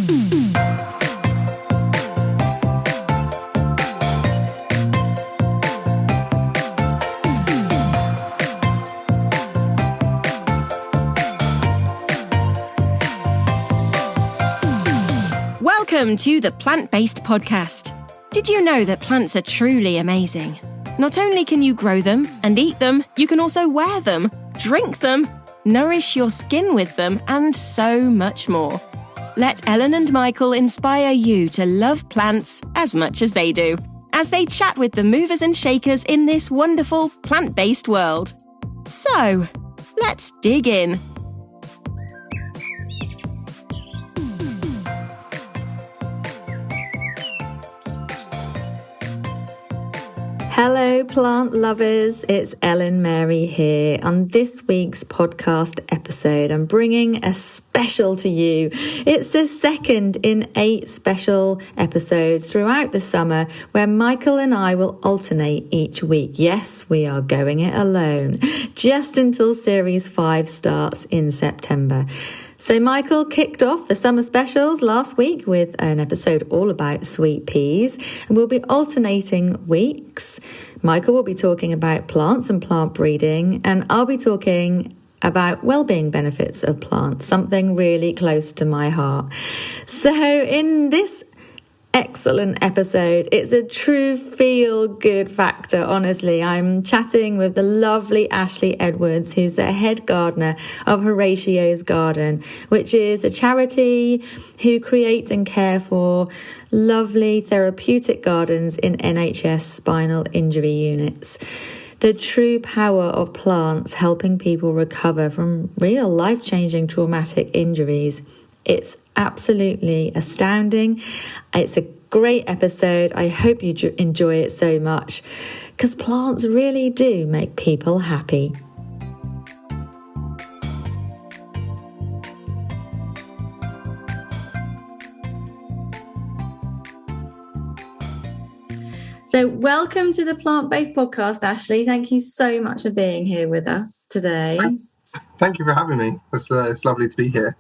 Welcome to the Plant-Based Podcast. Did you know that plants are truly amazing? Not only can you grow them and eat them, you can also wear them, drink them, nourish your skin with them, and so much more. Let Ellen and Michael inspire you to love plants as much as they do, as they chat with the movers and shakers in this wonderful plant-based world. So, let's dig in. Hello plant lovers, it's Ellen Mary here. On this week's podcast episode, I'm bringing a special to you. It's the second in 8 special episodes throughout the summer where Michael and I will alternate each week. Yes, we are going it alone, just until Series 5 starts in September. So Michael kicked off the summer specials last week with an episode all about sweet peas, and we'll be alternating weeks. Michael will be talking about plants and plant breeding, and I'll be talking about well-being benefits of plants, something really close to my heart. So in this excellent episode, it's a true feel-good factor, honestly. I'm chatting with the lovely Ashley Edwards, who's the head gardener of Horatios Garden, which is a charity who create and care for lovely therapeutic gardens in NHS spinal injury units. The true power of plants helping people recover from real life-changing traumatic injuries. It's absolutely astounding. It's a great episode. I hope you enjoy it so much because plants really do make people happy. So welcome to the Plant-Based Podcast, Ashley. Thank you so much for being here with us today. Thank you for having me. It's lovely to be here.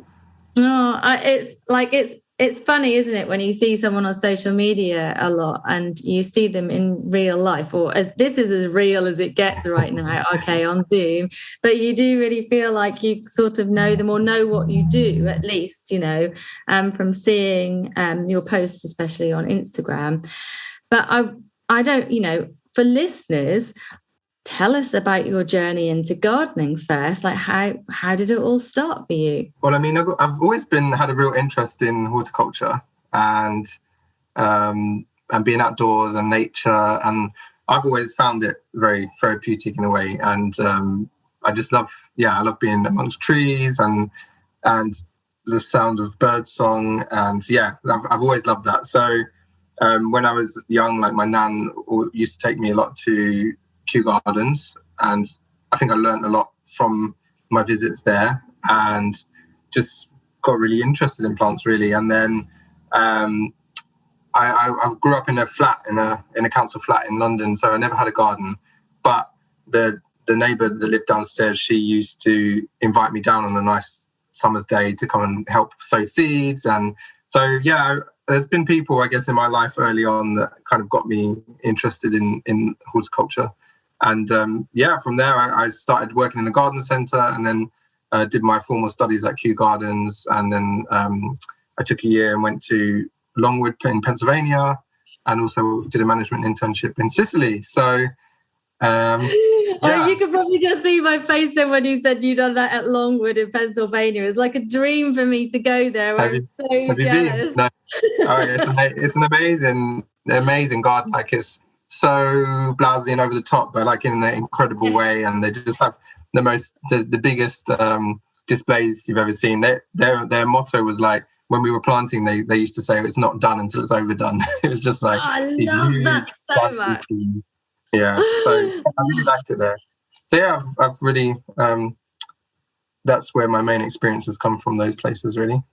Oh, it's funny, isn't it, when you see someone on social media a lot and you see them in real life, or this is as real as it gets right now, okay, on Zoom, but you do really feel like you sort of know them or know what you do, at least, from seeing your posts, especially on Instagram. But I don't, for listeners, tell us about your journey into gardening first. Like, how did it all start for you? Well, I mean, I've always had a real interest in horticulture and being outdoors and nature, and I've always found it very therapeutic in a way. And I just love being amongst trees and the sound of birdsong, and I've always loved that. So when I was young, like my nan used to take me a lot to Kew Gardens, and I think I learned a lot from my visits there and just got really interested in plants, really. And then I grew up in a flat, in a council flat in London, so I never had a garden. But the neighbour that lived downstairs, she used to invite me down on a nice summer's day to come and help sow seeds. And so, there's been people, I guess, in my life early on that kind of got me interested in horticulture. And from there, I started working in a garden centre, and then did my formal studies at Kew Gardens. And then I took a year and went to Longwood in Pennsylvania, and also did a management internship in Sicily. So, you could probably just see my face then when you said you'd done that at Longwood in Pennsylvania. It's like a dream for me to go there. I'm so jealous. No. It's an amazing garden. Like, it's so blousy and over the top, but like in an incredible way. And they just have the biggest displays you've ever seen. Their motto was like, when we were planting, they used to say it's not done until it's overdone. It was just like, I love that so much. Schemes. Yeah, so I really liked it there. So I've really that's where my main experience has come from, those places, really.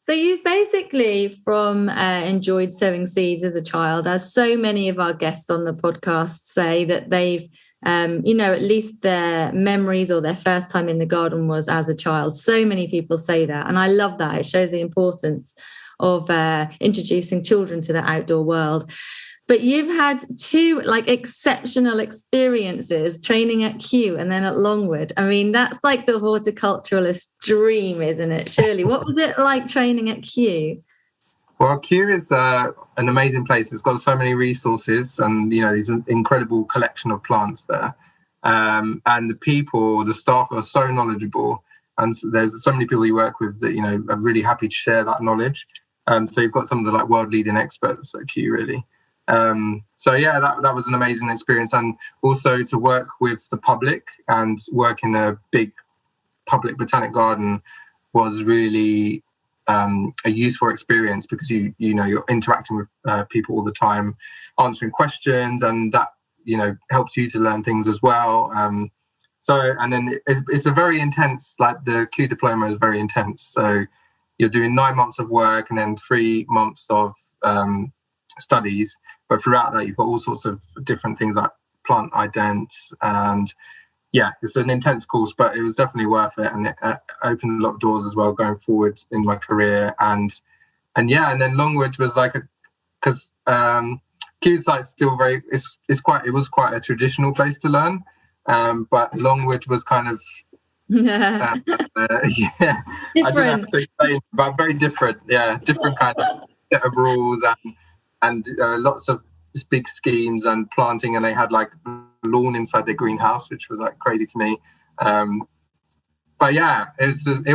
So you've basically enjoyed sowing seeds as a child, as so many of our guests on the podcast say that they've, at least their memories or their first time in the garden was as a child. So many people say that. And I love that. It shows the importance of introducing children to the outdoor world. But you've had two like exceptional experiences training at Kew and then at Longwood. I mean, that's like the horticulturalist dream, isn't it? Surely. What was it like training at Kew? Well, Kew is an amazing place. It's got so many resources and, these incredible collection of plants there. And the staff are so knowledgeable. And there's so many people you work with that, are really happy to share that knowledge. So you've got some of the world leading experts at Kew, really. That was an amazing experience. And also to work with the public and work in a big public botanic garden was really a useful experience, because you're interacting with people all the time, answering questions, and that helps you to learn things as well. And then it's a very intense, the Kew diploma is very intense. So you're doing 9 months of work and then 3 months of studies, but throughout that you've got all sorts of different things like plant ident, and it's an intense course, but it was definitely worth it, and it opened a lot of doors as well going forward in my career. And then Longwood was because Kew's still it was quite a traditional place to learn, but Longwood was kind of I don't know how to explain, but very different. Different kind of set of rules and lots of big schemes and planting, and they had lawn inside their greenhouse, which was crazy to me. It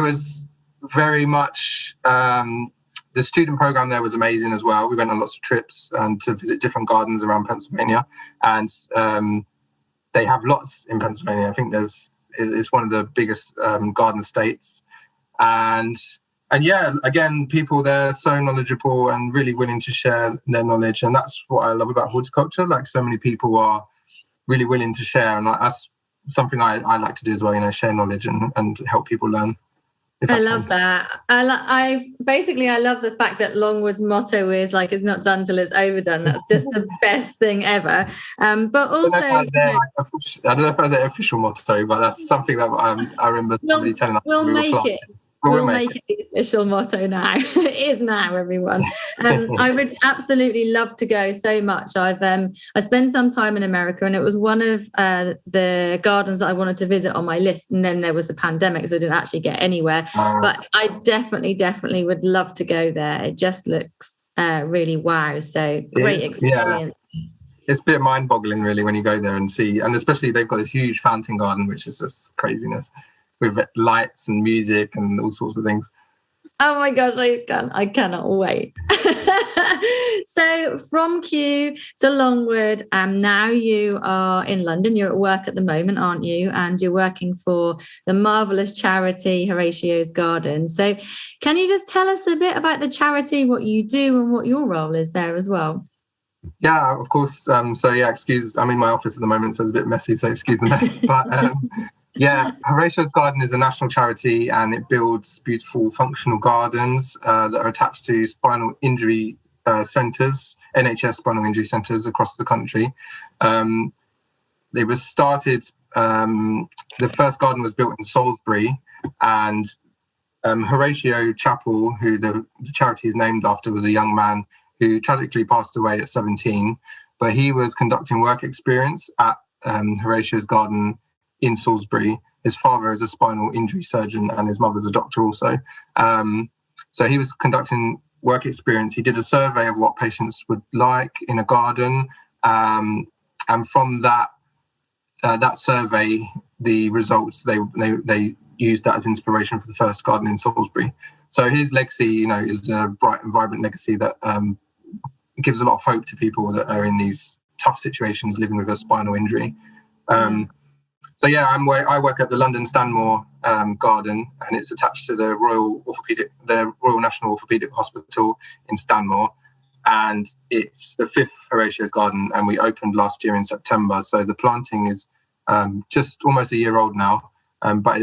was very much the student program there was amazing as well. We went on lots of trips and to visit different gardens around Pennsylvania, and they have lots in Pennsylvania. I think it's one of the biggest garden states, and again, people there are so knowledgeable and really willing to share their knowledge, and that's what I love about horticulture. So many people are really willing to share, and that's something I like to do as well. Share knowledge and help people learn. I love that. I love the fact that Longwood's motto is it's not done till it's overdone. That's just the best thing ever. But also, I don't know if that's their official motto, but that's something that I remember somebody telling us. We'll make it. We'll make it the official motto now. It is now, everyone. I would absolutely love to go so much. I spent some time in America, and it was one of the gardens that I wanted to visit on my list. And then there was a pandemic, so I didn't actually get anywhere. But I definitely would love to go there. It just looks really wow. So great experience. Yeah. It's a bit mind-boggling, really, when you go there and see. And especially they've got this huge fountain garden, which is just craziness, with lights and music and all sorts of things. Oh my gosh, I cannot wait. So from Kew to Longwood, now you are in London. You're at work at the moment, aren't you? And you're working for the marvellous charity Horatios Garden. So can you just tell us a bit about the charity, what you do and what your role is there as well? Yeah, of course. I'm in my office at the moment, so it's a bit messy, so excuse the mess. But Horatios Garden is a national charity, and it builds beautiful functional gardens that are attached to spinal injury centres, NHS spinal injury centres across the country. They were started, the first garden was built in Salisbury, and Horatio Chapel, who the charity is named after, was a young man who tragically passed away at 17, but he was conducting work experience at Horatios Garden in Salisbury. His father is a spinal injury surgeon and his mother's a doctor also. So he was conducting work experience. He did a survey of what patients would like in a garden. And from that survey, the results, they used that as inspiration for the first garden in Salisbury. So his legacy, is a bright and vibrant legacy that gives a lot of hope to people that are in these tough situations living with a spinal injury. I work at the London Stanmore Garden, and it's attached to the Royal National Orthopaedic Hospital in Stanmore, and it's the 5th Horatios Garden, and we opened last year in September. So the planting is just almost a year old now, but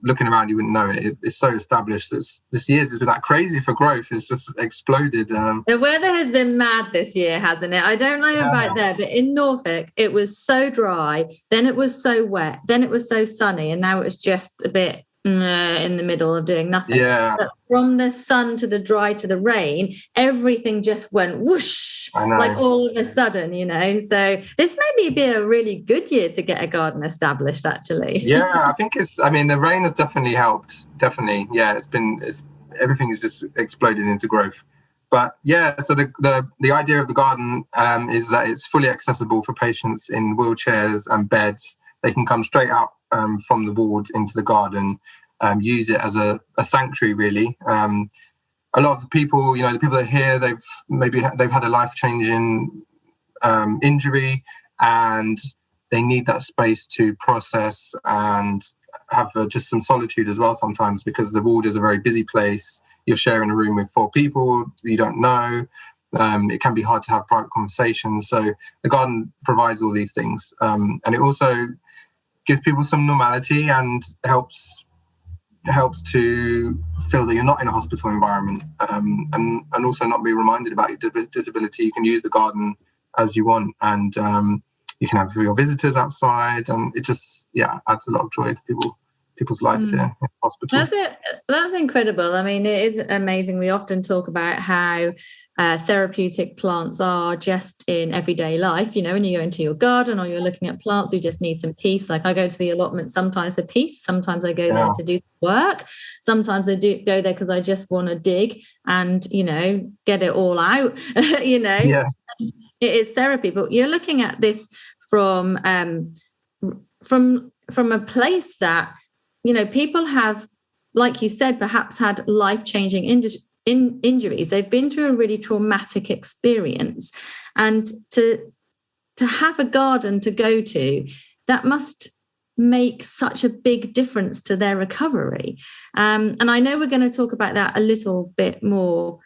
looking around, you wouldn't know it. It's so established. This year's just been that crazy for growth. It's just exploded. The weather has been mad this year, hasn't it? I don't know about there, but in Norfolk, it was so dry. Then it was so wet. Then it was so sunny. And now it's just a bit in the middle of doing nothing. Yeah. But from the sun to the dry to the rain, everything just went whoosh, like all of a sudden, So this may be a really good year to get a garden established, actually. Yeah, I think the rain has definitely helped. Definitely. Yeah, everything has just exploded into growth. But yeah, so the idea of the garden is that it's fully accessible for patients in wheelchairs and beds. They can come straight out from the ward into the garden, use it as a sanctuary, really. A lot of the people that are here, they've had a life-changing injury, and they need that space to process and have just some solitude as well sometimes, because the ward is a very busy place. You're sharing a room with 4 people you don't know. It can be hard to have private conversations. So the garden provides all these things. And it also gives people some normality and helps to feel that you're not in a hospital environment, and also not be reminded about your disability. You can use the garden as you want, and you can have your visitors outside, and it just adds a lot of joy to people's lives here in the hospital. That's incredible. I mean, it is amazing. We often talk about how therapeutic plants are just in everyday life. When you go into your garden or you're looking at plants, you just need some peace. Like, I go to the allotment sometimes for peace. Sometimes I go there to do work. Sometimes I do go there because I just want to dig and, get it all out, Yeah. It is therapy. But you're looking at this from a place that, people have, like you said, perhaps had life-changing injuries. They've been through a really traumatic experience. And to have a garden to go to, that must make such a big difference to their recovery. And I know we're going to talk about that a little bit more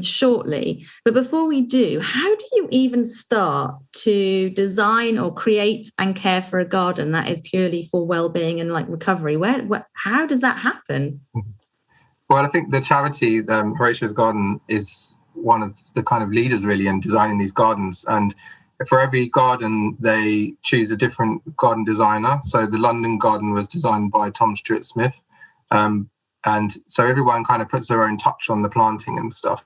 shortly. But before we do, how do you even start to design or create and care for a garden that is purely for well-being and recovery? How does that happen? Well, I think the charity, Horatios Garden, is one of the kind of leaders really in designing these gardens. And for every garden, they choose a different garden designer. So the London garden was designed by Tom Stuart Smith. And so everyone kind of puts their own touch on the planting and stuff.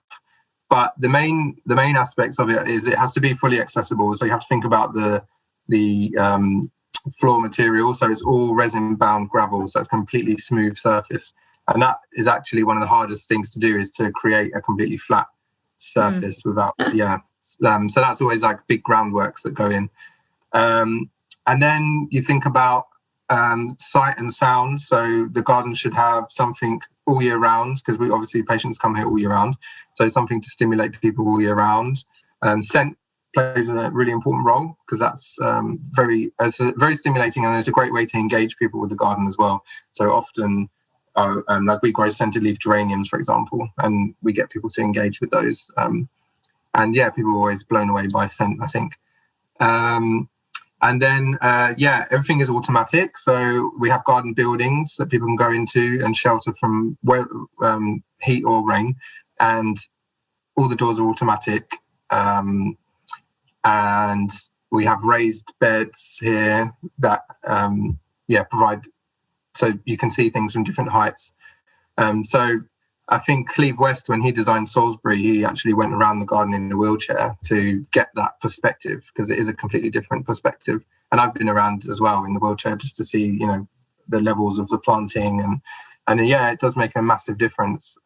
But the main aspects of it is it has to be fully accessible. So you have to think about the floor material. So it's all resin-bound gravel. So it's a completely smooth surface. And that is actually one of the hardest things to do, is to create a completely flat surface without, so that's always big groundworks that go in. And then you think about sight and sound. So the garden should have something all year round, because patients come here all year round. So something to stimulate people all year round. Scent plays a really important role, because that's very stimulating, and it's a great way to engage people with the garden as well. So often, we grow scented leaf geraniums, for example, and we get people to engage with those. People are always blown away by scent, I think. And then, everything is automatic. So we have garden buildings that people can go into and shelter from heat or rain. And all the doors are automatic. And we have raised beds here that, provide, so you can see things from different heights. So I think Cleve West, when he designed Salisbury, he actually went around the garden in a wheelchair to get that perspective, because it is a completely different perspective. And I've been around as well in the wheelchair just to see, the levels of the planting, and it does make a massive difference.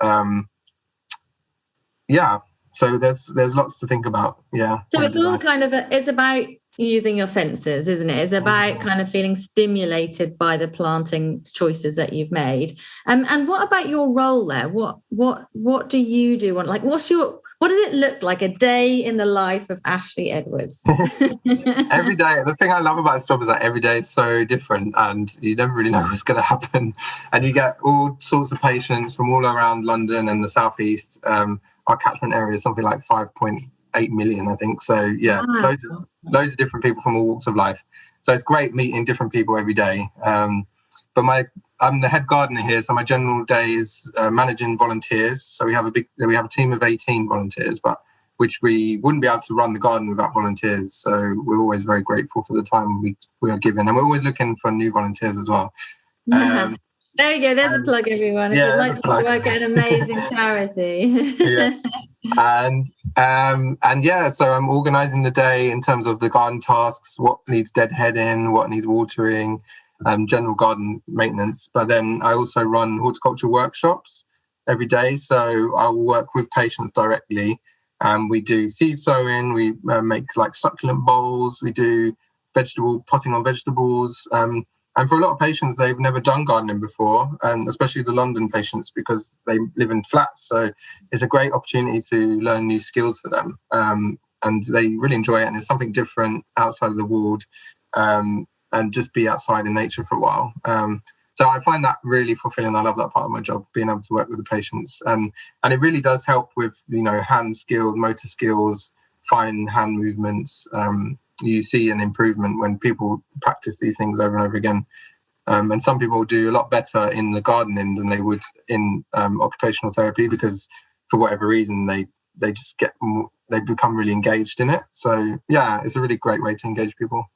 So there's lots to think about. Yeah. So it's all it's about using your senses, isn't it? It's about kind of feeling stimulated by the planting choices that you've made. And what about your role there? What do you do? What does it look like a day in the life of Ashley Edwards? Every day. The thing I love about this job is that every day is so different, and you never really know what's going to happen. And you get all sorts of patients from all around London and the southeast. Our catchment area is something like 5.8 million, I think. So loads of different people from all walks of life. So it's great meeting different people every day. But I'm the head gardener here, so my general day is managing volunteers. So we have a team of 18 volunteers, but which we wouldn't be able to run the garden without volunteers. So we're always very grateful for the time we are given, and we're always looking for new volunteers as well. There you go. There's a plug, everyone. If you'd like to work at an amazing charity. Yeah. And yeah, so I'm organising the day in terms of the garden tasks, what needs deadheading, what needs watering, general garden maintenance. But then I also run horticulture workshops every day. So I'll work with patients directly. We do seed sowing, we make like succulent bowls, we do potting on vegetables. And for a lot of patients, they've never done gardening before, especially the London patients, because they live in flats. So it's a great opportunity to learn new skills for them. And they really enjoy it. And it's something different outside of the ward, and just be outside in nature for a while. So I find that really fulfilling. I love that part of my job, being able to work with the patients. And it really does help with, hand skills, motor skills, fine hand movements. You see an improvement when people practice these things over and over again. And some people do a lot better in the gardening than they would in occupational therapy, because for whatever reason, they just they become really engaged in it. So yeah, it's a really great way to engage people.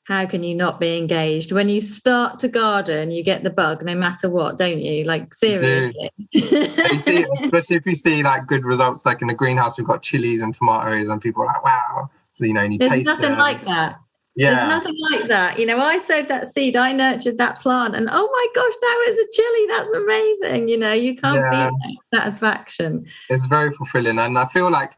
How can you not be engaged? When you start to garden, you get the bug no matter what, don't you? Like, seriously. You see, especially if you see like good results, like in the greenhouse, we've got chilies and tomatoes and people are like, wow. So, and you There's taste nothing them. like that. Yeah. There's nothing like that. I sowed that seed, I nurtured that plant, and oh my gosh, now it's a chili. That's amazing. You can't beat that satisfaction. It's very fulfilling. And I feel like,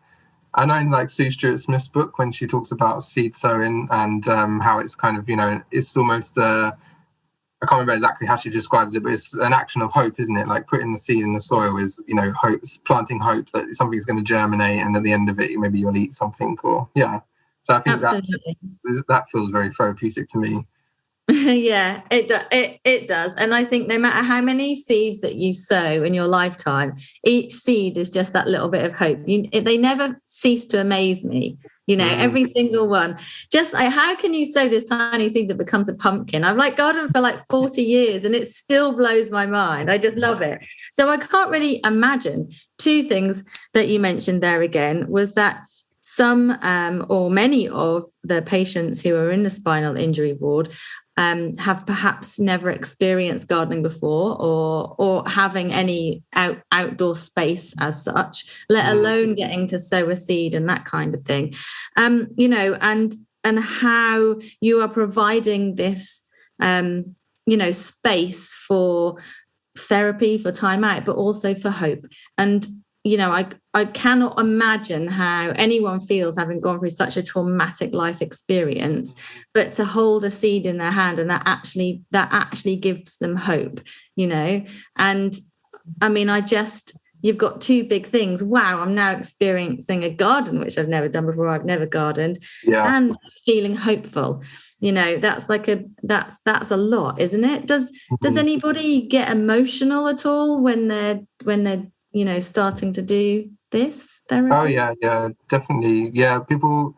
I know in like Sue Stuart-Smith's book, when she talks about seed sowing and how it's kind of, it's almost, I can't remember exactly how she describes it, but it's an action of hope, isn't it? Like putting the seed in the soil is, hope, planting hope that something's going to germinate, and at the end of it, maybe you'll eat something, or So I think that feels very therapeutic to me. Yeah, it does. And I think no matter how many seeds that you sow in your lifetime, each seed is just that little bit of hope. They never cease to amaze me. Every single one. Just how can you sow this tiny seed that becomes a pumpkin? I've gardened for 40 years and it still blows my mind. I just love it. So I can't really imagine. Two things that you mentioned there again was that some or many of the patients who are in the spinal injury ward have perhaps never experienced gardening before, or having any outdoor space as such, let alone getting to sow a seed and that kind of thing. And how you are providing this, space for therapy, for time out, but also for hope. And I cannot imagine how anyone feels having gone through such a traumatic life experience, but to hold a seed in their hand and that actually gives them hope, And I mean, you've got two big things. Wow, I'm now experiencing a garden, which I've never done before. I've never gardened, and feeling hopeful. That's that's a lot, isn't it? Does anybody get emotional at all when they're starting to do this therapy? Oh yeah, definitely. Yeah, people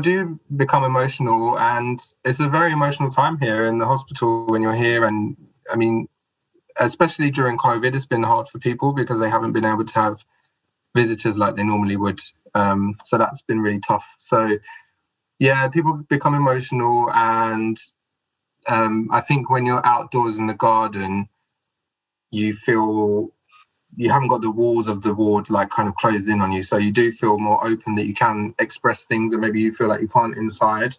do become emotional, and it's a very emotional time here in the hospital when you're here. And I mean, especially during COVID, it's been hard for people because they haven't been able to have visitors like they normally would. So that's been really tough. So yeah, people become emotional, and I think when you're outdoors in the garden, you feel you haven't got the walls of the ward kind of closed in on you, so you do feel more open, that you can express things that maybe you feel like you can't inside.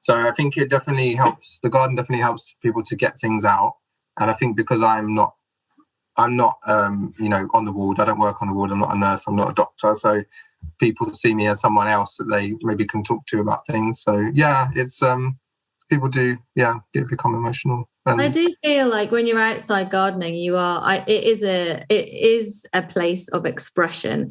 So I think it definitely helps. The garden definitely helps people to get things out. And I think because I'm not on the ward, I don't work on the ward, I'm not a nurse, I'm not a doctor, so people see me as someone else that they maybe can talk to about things. So yeah, it's people do become emotional. I do feel like when you're outside gardening, it is a place of expression,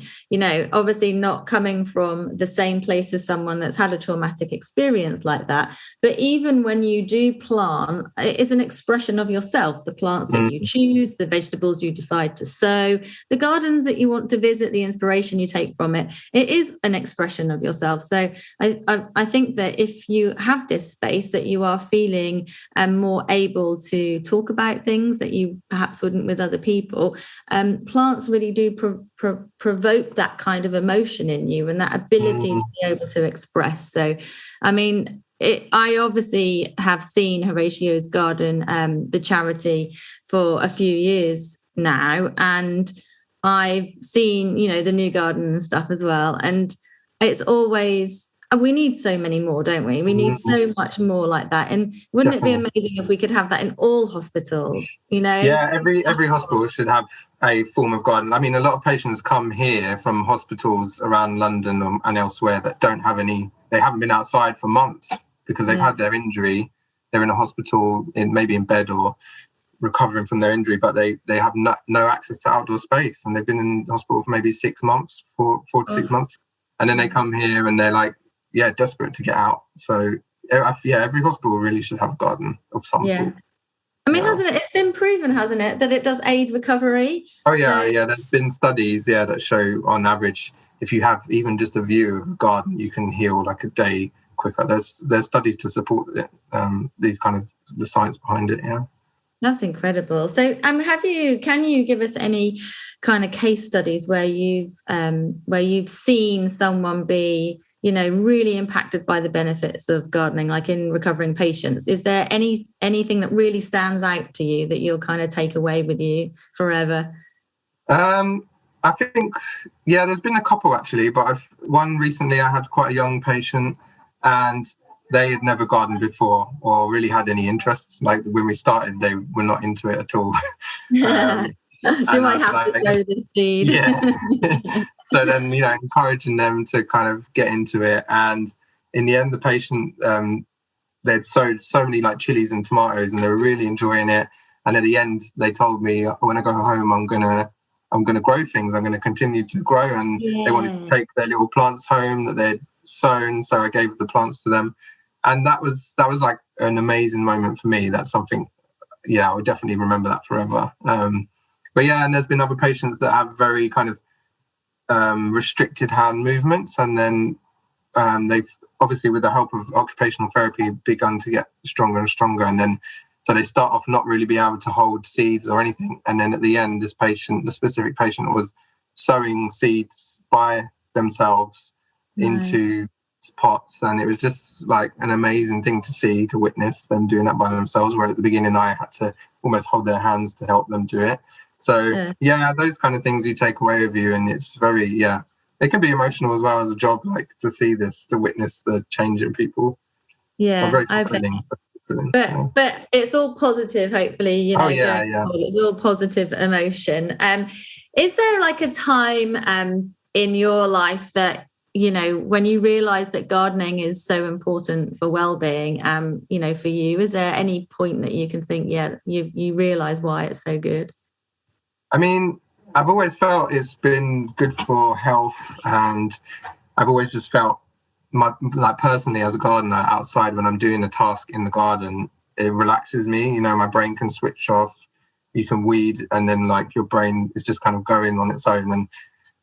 obviously not coming from the same place as someone that's had a traumatic experience like that. But even when you do plant, it is an expression of yourself, the plants that you choose, the vegetables you decide to sow, the gardens that you want to visit, the inspiration you take from it. It is an expression of yourself. So I think that if you have this space, that you are feeling more able to talk about things that you perhaps wouldn't with other people. Plants really do provoke that kind of emotion in you, and that ability to be able to express. So, I mean, I obviously have seen Horatios Garden, the charity, for a few years now, and I've seen, the new garden and stuff as well. And it's always, we need so many more, don't we? We need so much more like that. And wouldn't it be amazing if we could have that in all hospitals, Yeah, every hospital should have a form of garden. I mean, a lot of patients come here from hospitals around London and elsewhere that don't have any, they haven't been outside for months because they've had their injury. They're in a hospital, maybe in bed or recovering from their injury, but they have no access to outdoor space, and they've been in hospital for maybe 6 months, 4 to 6 months, and then they come here and they're like, desperate to get out. So every hospital really should have a garden of some sort. I mean, hasn't it? It's been proven, hasn't it, that it does aid recovery? Oh yeah, There's been studies, that show on average, if you have even just a view of a garden, you can heal like a day quicker. There's studies to support it. These kind of the science behind it. Yeah. That's incredible. So, can you give us any kind of case studies where you've seen someone be, really impacted by the benefits of gardening, like in recovering patients? Is there anything that really stands out to you that you'll kind of take away with you forever? I think, there's been a couple actually, but one recently I had quite a young patient, and they had never gardened before or really had any interests. Like when we started, they were not into it at all. Do I have to sow this seed? Yeah. So then, encouraging them to kind of get into it. And in the end, the patient, they'd sowed so many like chilies and tomatoes, and they were really enjoying it. And at the end, they told me, when I go home, I'm gonna grow things. I'm going to continue to grow. And they wanted to take their little plants home that they'd sown. So I gave the plants to them. And that was like an amazing moment for me. That's something, I would definitely remember that forever. But and there's been other patients that have very kind of restricted hand movements. And then they've obviously, with the help of occupational therapy, begun to get stronger and stronger. And then, so they start off not really being able to hold seeds or anything. And then at the end, the specific patient was sowing seeds by themselves into pots, and it was just like an amazing thing to witness them doing that by themselves, where at the beginning I had to almost hold their hands to help them do it. So those kind of things you take away with you, and it's very it can be emotional as well as a job, like to see this, to witness the change in people. Very fulfilling. But it's all positive, hopefully, it's all positive emotion. Is there like a time in your life that when you realize that gardening is so important for well-being, for you, is there any point that you can think, you realize why it's so good? I mean, I've always felt it's been good for health, and I've always just felt personally as a gardener outside, when I'm doing a task in the garden, it relaxes me. My brain can switch off. You can weed, and then like your brain is just kind of going on its own, and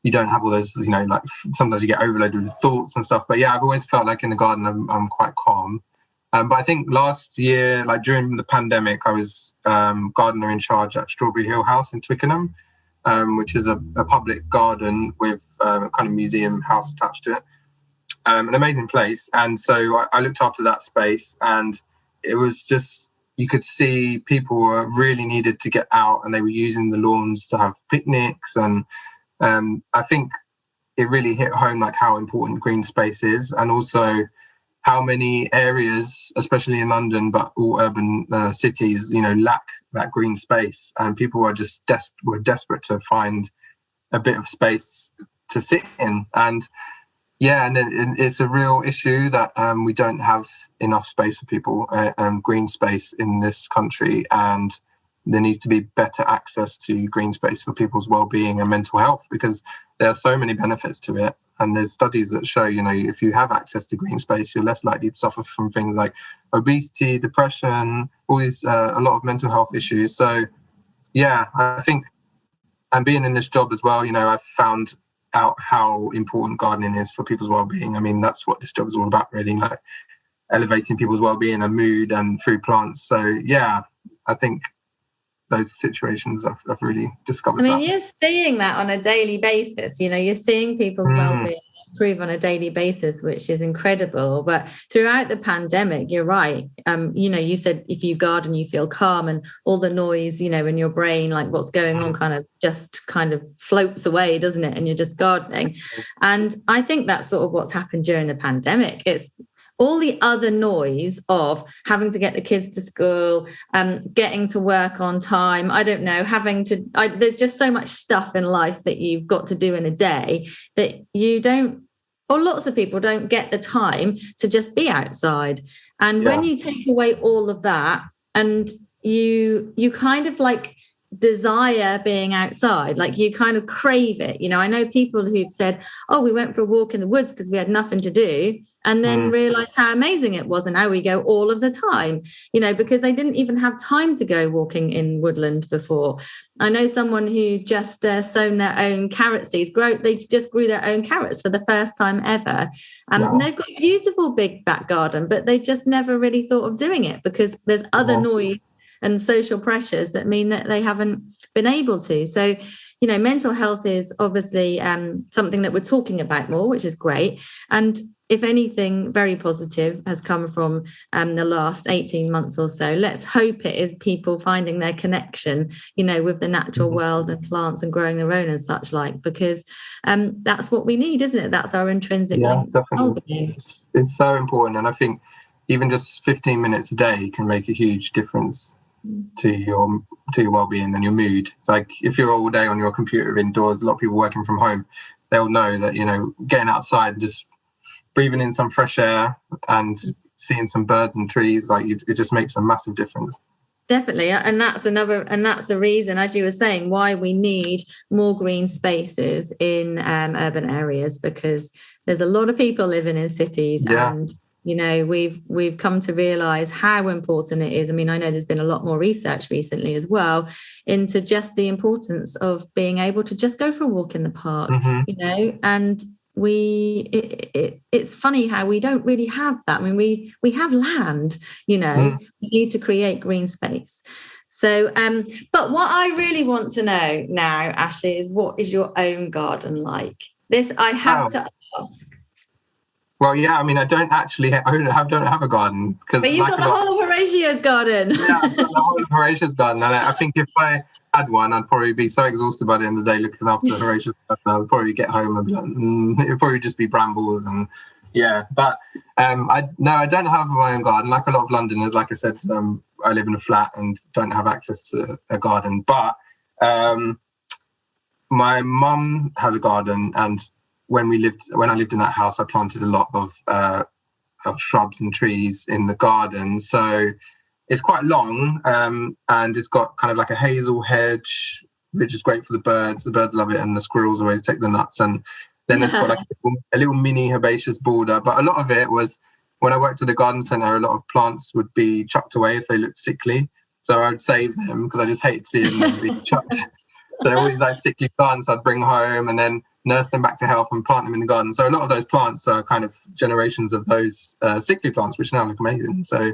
you don't have all those, like sometimes you get overloaded with thoughts and stuff. But I've always felt like in the garden I'm quite calm. But I think last year, like during the pandemic, I was gardener in charge at Strawberry Hill House in Twickenham, which is a public garden with a kind of museum house attached to it. An amazing place. And so I looked after that space, and it was just, you could see people were really needed to get out, and they were using the lawns to have picnics. And I think it really hit home like how important green space is, and also how many areas, especially in London, but all urban cities, lack that green space, and people are just desperate to find a bit of space to sit in. And it's a real issue that we don't have enough space for people, green space in this country, and there needs to be better access to green space for people's well-being and mental health, because there are so many benefits to it. And there's studies that show, if you have access to green space, you're less likely to suffer from things like obesity, depression, all these, a lot of mental health issues. So, I think, and being in this job as well, I've found out how important gardening is for people's well-being. I mean, that's what this job is all about, really, like elevating people's well-being and mood and through plants. So, I think those situations I've really discovered. I mean, you're seeing that on a daily basis. You're seeing people's well-being improve on a daily basis, which is incredible. But throughout the pandemic, you're right. You said if you garden, you feel calm, and all the noise, in your brain, like what's going on kind of floats away, doesn't it? And you're just gardening. And I think that's sort of what's happened during the pandemic. It's all the other noise of having to get the kids to school, getting to work on time. I don't know, there's just so much stuff in life that you've got to do in a day that you don't, or lots of people don't get the time to just be outside. And when you take away all of that and you kind of like desire being outside, like you kind of crave it. I know people who've said, oh, we went for a walk in the woods because we had nothing to do, and then realized how amazing it was, and now we go all of the time, because they didn't even have time to go walking in woodland before. I know someone who just sown their own carrot seeds. They just grew their own carrots for the first time ever. And they've got a beautiful big back garden, but they just never really thought of doing it because there's other noise and social pressures that mean that they haven't been able to. So, mental health is obviously something that we're talking about more, which is great. And if anything very positive has come from the last 18 months or so, let's hope it is people finding their connection, with the natural world and plants and growing their own and such like, because that's what we need, isn't it? That's our intrinsic definitely. It's so important. And I think even just 15 minutes a day can make a huge difference to your well-being and your mood. Like if you're all day on your computer indoors, a lot of people working from home, they'll know that getting outside and just breathing in some fresh air and seeing some birds and trees, like it just makes a massive difference. Definitely. And that's the reason, as you were saying, why we need more green spaces in urban areas, because there's a lot of people living in cities and we've come to realize how important it is. I mean, I know there's been a lot more research recently as well into just the importance of being able to just go for a walk in the park, and it's funny how we don't really have that. I mean, we have land, we need to create green space. So, but what I really want to know now, Ashley, is what is your own garden like? This I have to ask. Well, yeah, I mean, I don't actually I don't have a garden. But you've got the whole Horatios Garden. Yeah, I've got the whole Horatios Garden. And I think if I had one, I'd probably be so exhausted by the end of the day looking after the Horatios Garden. I would probably get home and be like, it'd probably just be brambles and But I don't have my own garden. Like a lot of Londoners, like I said, I live in a flat and don't have access to a garden. But my mum has a garden, and when I lived in that house, I planted a lot of shrubs and trees in the garden. So it's quite long, and it's got kind of like a hazel hedge, which is great for the birds. The birds love it, and the squirrels always take the nuts. And then it's got like a little mini herbaceous border. But a lot of it was, when I worked at the garden centre, a lot of plants would be chucked away if they looked sickly. So I would save them because I just hated seeing them be chucked. So all these like sickly plants I'd bring home and then nurse them back to health and plant them in the garden. So a lot of those plants are kind of generations of those sickly plants, which now look amazing. So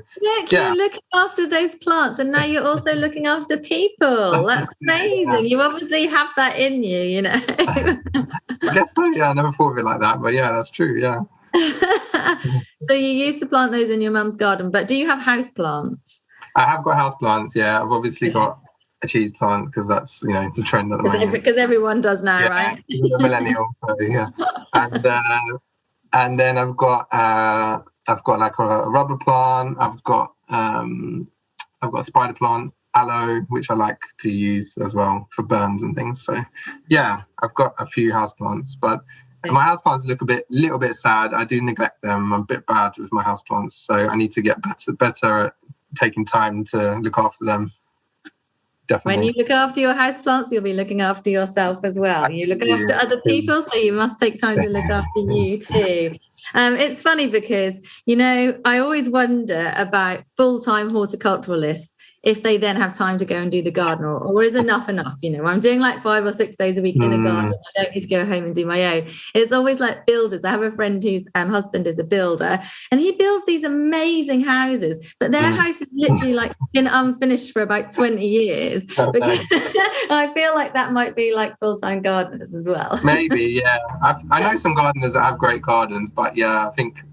you're looking after those plants, and now you're also looking after people. That's amazing. Yeah. You obviously have that in you, I guess so. Yeah, I never thought of it like that, but yeah, that's true. Yeah. So you used to plant those in your mum's garden, but do you have house plants? I have got house plants. Yeah, I've obviously got a cheese plant because that's the trend at the moment. Because everyone does now, right? A millennial, so yeah. And then I've got like a rubber plant. I've got a spider plant, aloe, which I like to use as well for burns and things. So yeah, I've got a few house plants, but my house plants look little bit sad. I do neglect them. I'm a bit bad with my house plants, so I need to get better at taking time to look after them. Definitely. When you look after your houseplants, you'll be looking after yourself as well. You look after other people, so you must take time to look after you too. It's funny because, I always wonder about full-time horticulturalists, if they then have time to go and do the garden, or is enough? I'm doing like 5 or 6 days a week in a garden. I don't need to go home and do my own. It's always like builders. I have a friend whose husband is a builder, and he builds these amazing houses, but their house is literally like been unfinished for about 20 years. Because I feel like that might be like full-time gardeners as well. Maybe, yeah. I know some gardeners that have great gardens, but yeah, I think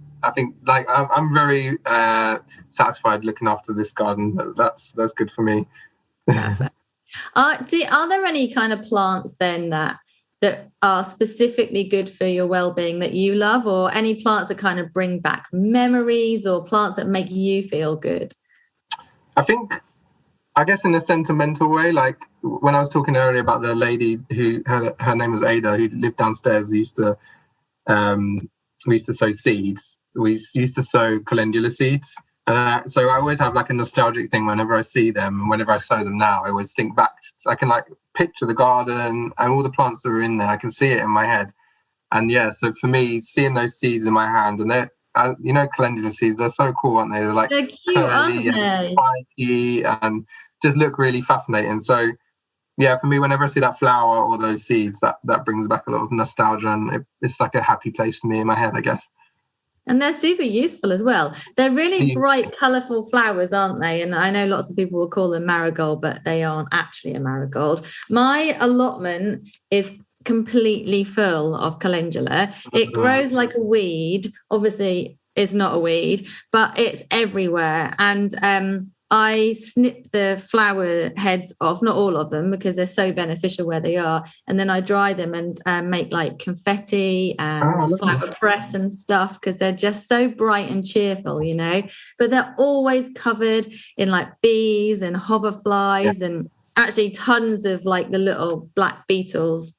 like I'm very satisfied looking after this garden. That's good for me. Perfect. Are there any kind of plants then that are specifically good for your well-being that you love, or any plants that kind of bring back memories, or plants that make you feel good? I guess in a sentimental way, like when I was talking earlier about the lady who her name was Ada, who lived downstairs, we used to sow seeds. We used to sow calendula seeds. So I always have like a nostalgic thing whenever I see them, and whenever I sow them now, I always think back. So I can like picture the garden and all the plants that are in there. I can see it in my head. And yeah, so for me, seeing those seeds in my hand, and they're, calendula seeds, they're so cool, aren't they? They're cute, curly and spiky and just look really fascinating. So yeah, for me, whenever I see that flower or those seeds, that brings back a lot of nostalgia, and it's like a happy place for me in my head, I guess. And they're super useful as well. They're really bright, colourful flowers, aren't they? And I know lots of people will call them marigold, but they aren't actually a marigold. My allotment is completely full of calendula. It grows like a weed. Obviously, it's not a weed, but it's everywhere. And I snip the flower heads off, not all of them, because they're so beneficial where they are. And then I dry them and make like confetti and flower press and stuff, because they're just so bright and cheerful, But they're always covered in like bees and hoverflies and actually tons of like the little black beetles.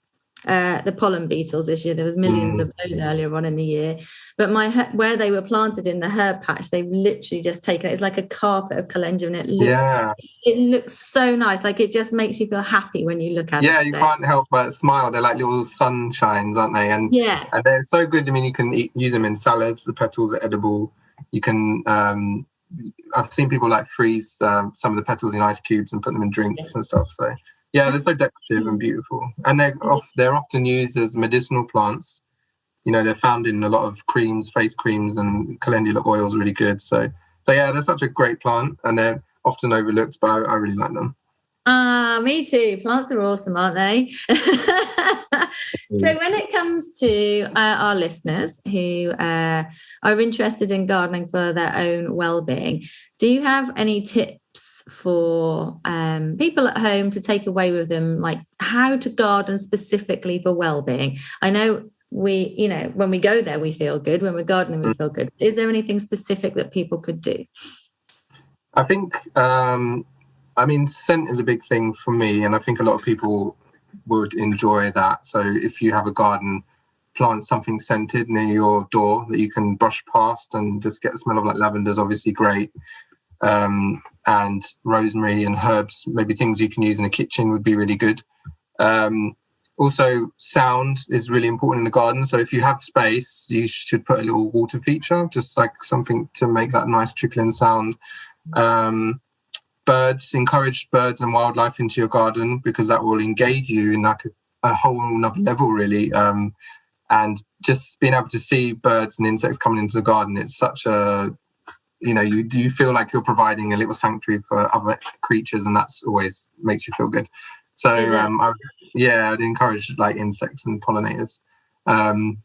The pollen beetles this year. There was millions of those earlier on in the year. But where they were planted in the herb patch, they've literally just taken it. It's like a carpet of calendula, and it looks so nice. Like it just makes you feel happy when you look at it. Yeah, you can't help but smile. They're like little sunshines, aren't they? And they're so good. I mean, you can use them in salads. The petals are edible. You can. I've seen people like freeze some of the petals in ice cubes and put them in drinks and stuff. So. Yeah, they're so decorative and beautiful, and they're often used as medicinal plants. They're found in a lot of creams, face creams, and calendula oil is really good. So yeah, they're such a great plant, and they're often overlooked, but I really like them. Me too. Plants are awesome, aren't they? So when it comes to our listeners who are interested in gardening for their own well-being, do you have any tips for people at home to take away with them, like how to garden specifically for well-being? I know when we go there, we feel good. When we're gardening, we feel good. Is there anything specific that people could do? I think, scent is a big thing for me, and I think a lot of people would enjoy that. So if you have a garden, plant something scented near your door that you can brush past and just get the smell of, like lavender is obviously great. And rosemary and herbs, maybe things you can use in the kitchen, would be really good. Also, sound is really important in the garden. So if you have space, you should put a little water feature, just like something to make that nice trickling sound. Encourage birds and wildlife into your garden, because that will engage you in like a whole nother level, really. And just being able to see birds and insects coming into the garden, it's such a, you feel like you're providing a little sanctuary for other creatures, and that's always makes you feel good. So I'd encourage like insects and pollinators. And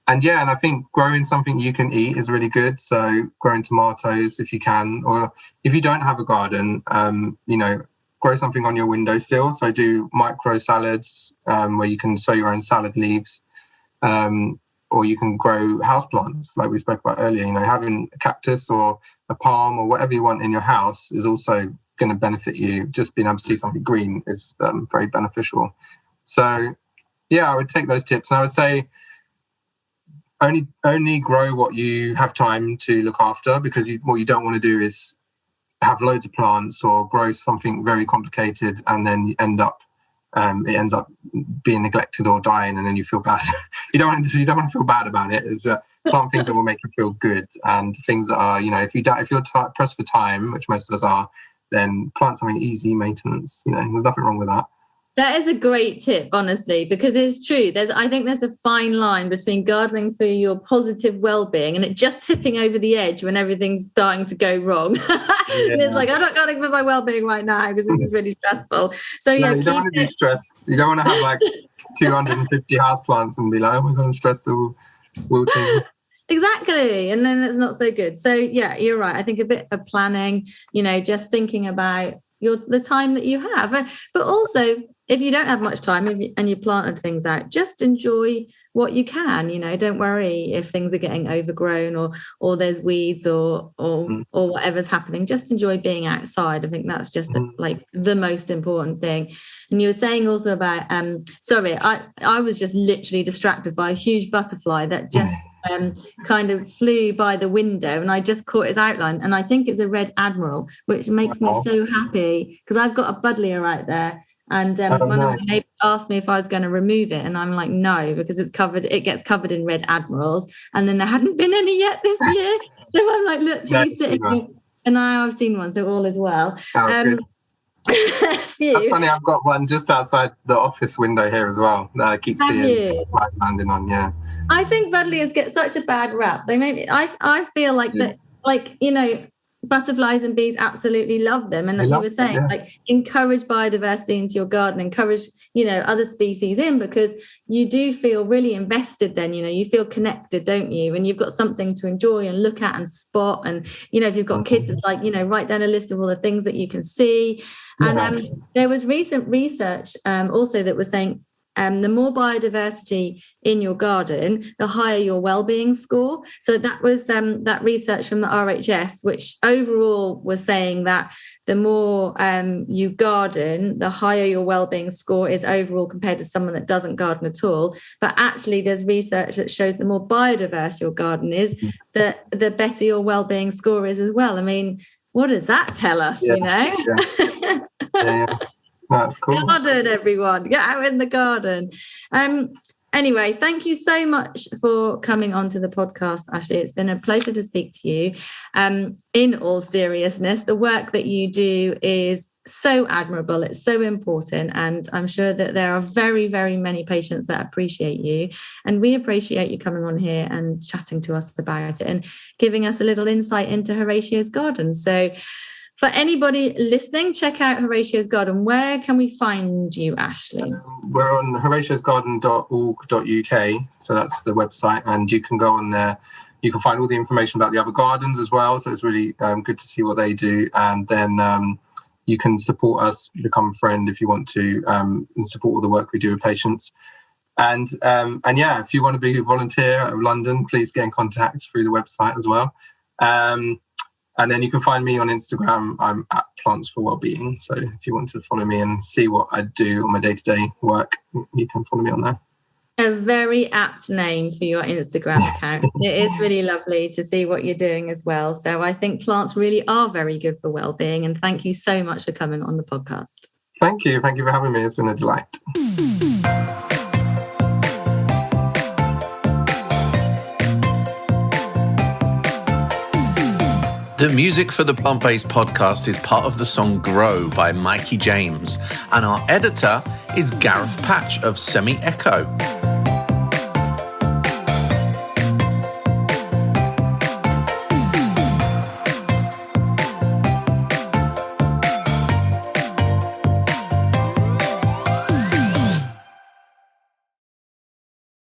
I think growing something you can eat is really good. So growing tomatoes if you can, or if you don't have a garden, grow something on your windowsill. So do micro salads where you can sow your own salad leaves. Or you can grow houseplants, like we spoke about earlier. Having a cactus or a palm or whatever you want in your house is also going to benefit you. Just being able to see something green is very beneficial. So, yeah, I would take those tips. And I would say only grow what you have time to look after, because what you don't want to do is have loads of plants or grow something very complicated and then it ends up being neglected or dying, and then you feel bad. You don't want to feel bad about it. plant things that will make you feel good, and things that are, if you're pressed for time, which most of us are, then plant something easy maintenance. There's nothing wrong with that. That is a great tip, honestly, because it's true. I think there's a fine line between gardening for your positive well-being and it just tipping over the edge when everything's starting to go wrong. And it's like, I'm not gardening for my well-being right now because this is really stressful. So you don't want to be stressed. You don't want to have like 250 houseplants and be like, oh my God, I'm stressed. We'll change. Exactly. And then it's not so good. So yeah, you're right. I think a bit of planning, just thinking about the time that you have, but also if you don't have much time and you planted things out, just enjoy what you can. Don't worry if things are getting overgrown or there's weeds or whatever's happening. Just enjoy being outside. I think that's just like the most important thing. And you were saying also about sorry, I was just literally distracted by a huge butterfly that just kind of flew by the window, and I just caught his outline, and I think it's a red admiral, which makes me so happy because I've got a buddleia right there. And one of my neighbours asked me if I was going to remove it, and I'm like, no, because it gets covered in red admirals, and then there hadn't been any yet this year. So I'm like literally sitting here, and now I've seen one, so all is well. That's funny, I've got one just outside the office window here as well that I keep seeing flies landing on. Yeah, I think buddleias get such a bad rap. They maybe I feel like that, like butterflies and bees absolutely love them, and that you were saying, like, encourage biodiversity into your garden, encourage other species in, because you do feel really invested then. You feel connected, don't you? And you've got something to enjoy and look at and spot, and if you've got kids, it's like write down a list of all the things that you can see. And there was recent research also that was saying the more biodiversity in your garden, the higher your well-being score. So that was that research from the RHS, which overall was saying that the more you garden, the higher your well-being score is overall compared to someone that doesn't garden at all. But actually, there's research that shows the more biodiverse your garden is, the better your well-being score is as well. I mean, what does that tell us, That's cool. Garden, everyone. Get out in the garden. Anyway, thank you so much for coming onto the podcast, Ashley. It's been a pleasure to speak to you. In all seriousness, the work that you do is so admirable. It's so important. And I'm sure that there are very, very many patients that appreciate you. And we appreciate you coming on here and chatting to us about it and giving us a little insight into Horatios Garden. So for anybody listening, check out Horatios Garden. Where can we find you, Ashley? We're on horatiosgarden.org.uk. So that's the website. And you can go on there. You can find all the information about the other gardens as well. So it's really good to see what they do. And then you can support us, become a friend if you want to, and support all the work we do with patients. And if you want to be a volunteer out of London, please get in contact through the website as well. And then you can find me on Instagram. I'm at Plants for Wellbeing. So if you want to follow me and see what I do on my day-to-day work, you can follow me on there. A very apt name for your Instagram account. It is really lovely to see what you're doing as well. So I think plants really are very good for well-being. And thank you so much for coming on the podcast. Thank you. Thank you for having me. It's been a delight. The music for the Plant-Based podcast is part of the song Grow by Mikey James, and our editor is Gareth Patch of Semi Echo.